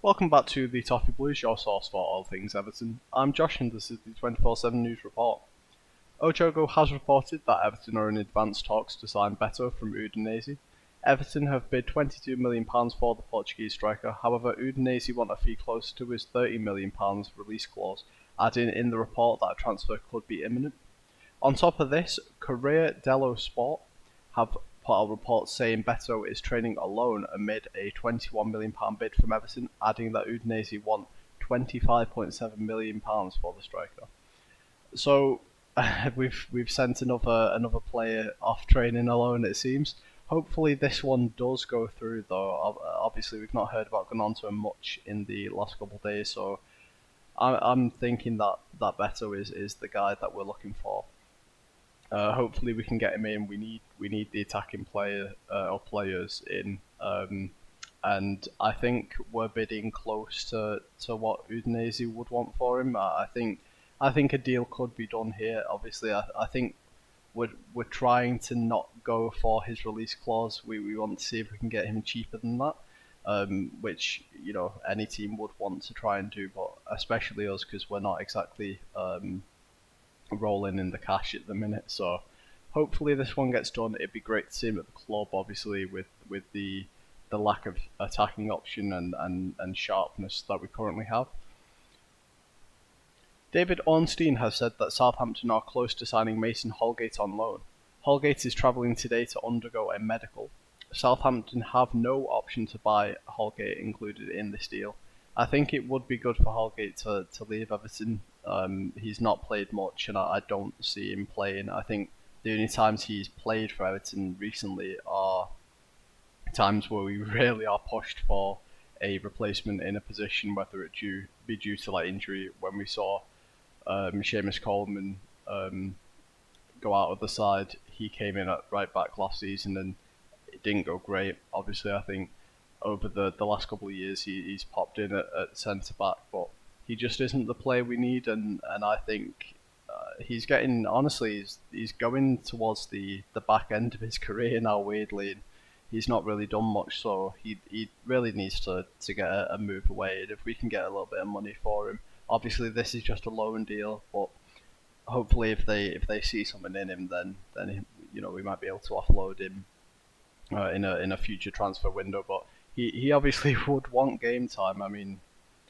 Welcome back to the Toffee Blues, your source for all things Everton. I'm Josh and this is the 24/7 News Report. Ojogo has reported that Everton are in advanced talks to sign Beto from Udinese. Everton have bid £22 million for the Portuguese striker, however Udinese want a fee close to his £30 million release clause, adding in the report that a transfer could be imminent. On top of this, Corriere dello Sport have put out reports saying Beto is training alone amid a £21 million bid from Everton, adding that Udinese want £25.7 million for the striker. So we've sent another player off training alone, it seems. Hopefully this one does go through though. Obviously we've not heard about Gononto much in the last couple of days, so I'm thinking that Beto is the guy that we're looking for. Hopefully we can get him in. We need the attacking player or players in, and I think we're bidding close to what Udinese would want for him. I think a deal could be done here. Obviously, I think we're trying to not go for his release clause. We want to see if we can get him cheaper than that, which any team would want to try and do, but especially us because we're not exactly rolling in the cash at the minute. So hopefully this one gets done. It'd be great to see him at the club, obviously with the lack of attacking option and sharpness that we currently have. David Ornstein has said that Southampton are close to signing Mason Holgate on loan. Holgate is travelling today to undergo a medical. Southampton have no option to buy Holgate included in this deal. I think it would be good for Holgate to leave Everton. He's not played much and I don't see him playing. I think the only times he's played for Everton recently are times where we really are pushed for a replacement in a position, whether it be due to like injury, when we saw Seamus Coleman go out of the side. He came in at right back last season and it didn't go great. Obviously I think over the last couple of years he's popped in at centre back, but he just isn't the player we need, and I think he's getting, honestly, he's going towards the back end of his career now, weirdly, and he's not really done much, so he really needs to get a move away, and if we can get a little bit of money for him. Obviously this is just a loan deal, but hopefully if they see something in him, then we might be able to offload him in a future transfer window, but he obviously would want game time. I mean,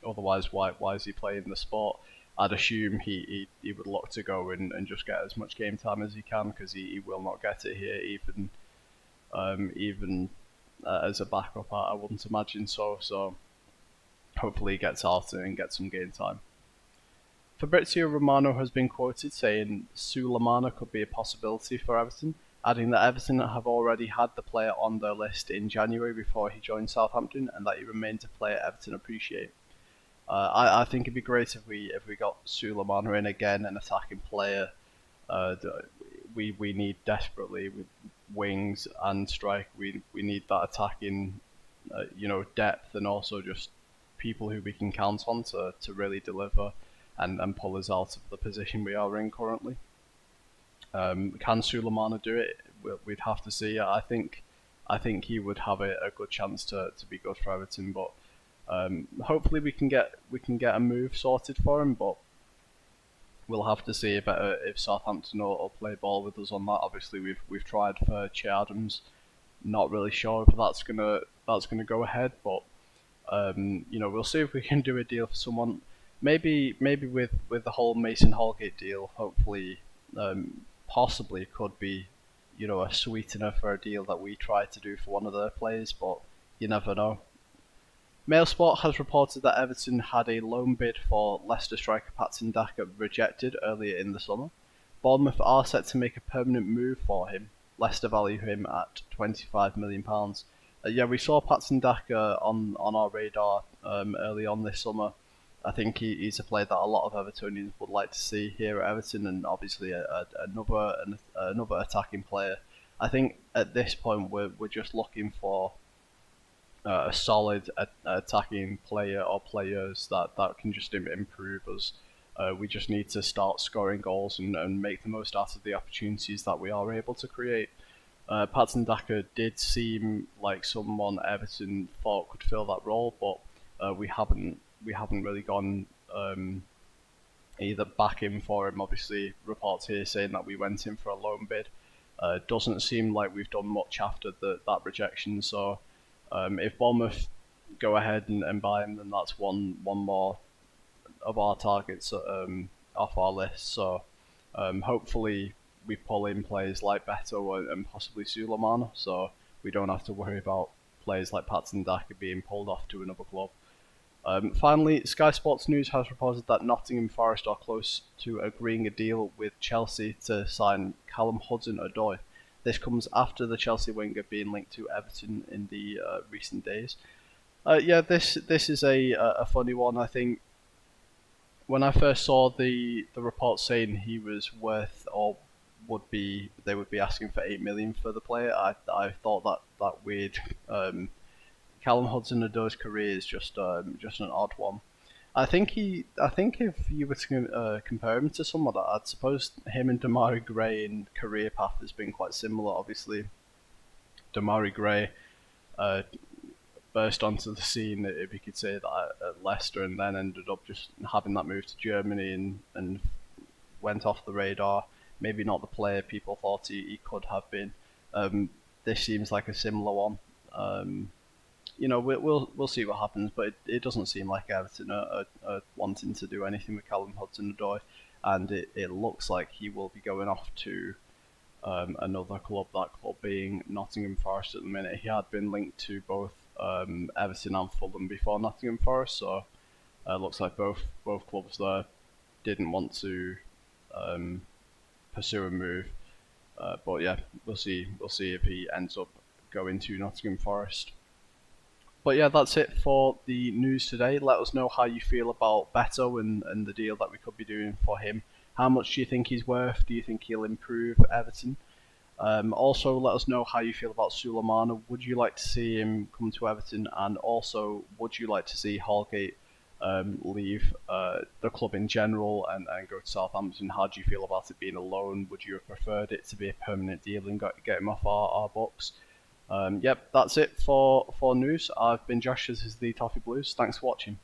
otherwise why is he playing the sport? I'd assume he would look to go and just get as much game time as he can, because he will not get it here, even as a backup. I wouldn't imagine so. So hopefully he gets out and gets some game time. Fabrizio Romano has been quoted saying Sulemana could be a possibility for Everton, adding that Everton have already had the player on their list in January before he joined Southampton, and that he remains a player Everton appreciate. I think it'd be great if we got Sulemana in again, an attacking player. We need desperately with wings and strike. We need that attacking, depth, and also just people who we can count on to really deliver and pull us out of the position we are in currently. Can Sulemana do it? We'd have to see. I think he would have a good chance to be good for Everton, but hopefully we can get a move sorted for him. But we'll have to see if Southampton will play ball with us on that. Obviously we've tried for Che Adams. Not really sure if that's gonna go ahead, but we'll see if we can do a deal for someone. Maybe with the whole Mason Holgate deal, hopefully, possibly could be, a sweetener for a deal that we try to do for one of their players, but you never know. Mailsport has reported that Everton had a loan bid for Leicester striker Patson Daka rejected earlier in the summer. Bournemouth are set to make a permanent move for him. Leicester value him at £25 million. We saw Patson Daka on our radar early on this summer. I think he's a player that a lot of Evertonians would like to see here at Everton, and obviously another attacking player. I think at this point we're just looking for a solid attacking player or players that can just improve us. We just need to start scoring goals and make the most out of the opportunities that we are able to create. Patson Daka did seem like someone Everton thought could fill that role, but we haven't really gone either back in for him. Obviously, reports here saying that we went in for a loan bid. Doesn't seem like we've done much after that rejection. So if Bournemouth go ahead and buy him, then that's one more of our targets off our list. So hopefully we pull in players like Beto and possibly Sulemana, so we don't have to worry about players like Patson Daka being pulled off to another club. Finally, Sky Sports News has reported that Nottingham Forest are close to agreeing a deal with Chelsea to sign Callum Hudson-Odoi. This comes after the Chelsea winger being linked to Everton in the recent days. This is a funny one. I think when I first saw the report saying he was worth or they would be asking for 8 million for the player, I thought that weird. Callum Hudson-Odoi's career is just an odd one. I think if you were to compare him to someone, I'd suppose him and Demarai Gray in career path has been quite similar. Obviously, Demarai Gray burst onto the scene, if you could say that, at Leicester, and then ended up just having that move to Germany and went off the radar. Maybe not the player people thought he could have been. This seems like a similar one. We'll see what happens, but it doesn't seem like Everton are wanting to do anything with Callum Hudson-Odoi, and it looks like he will be going off to another club, that club being Nottingham Forest at the minute. He had been linked to both Everton and Fulham before Nottingham Forest, so it looks like both clubs there didn't want to pursue a move. But yeah, we'll see if he ends up going to Nottingham Forest. But yeah, that's it for the news today. Let us know how you feel about Beto and the deal that we could be doing for him. How much do you think he's worth? Do you think he'll improve Everton? Also, let us know how you feel about Sulemana. Would you like to see him come to Everton? And also, would you like to see Holgate leave the club in general and go to Southampton? How do you feel about it being a loan? Would you have preferred it to be a permanent deal and get him off our books? That's it for news. I've been Josh. This is the Toffee Blues. Thanks for watching.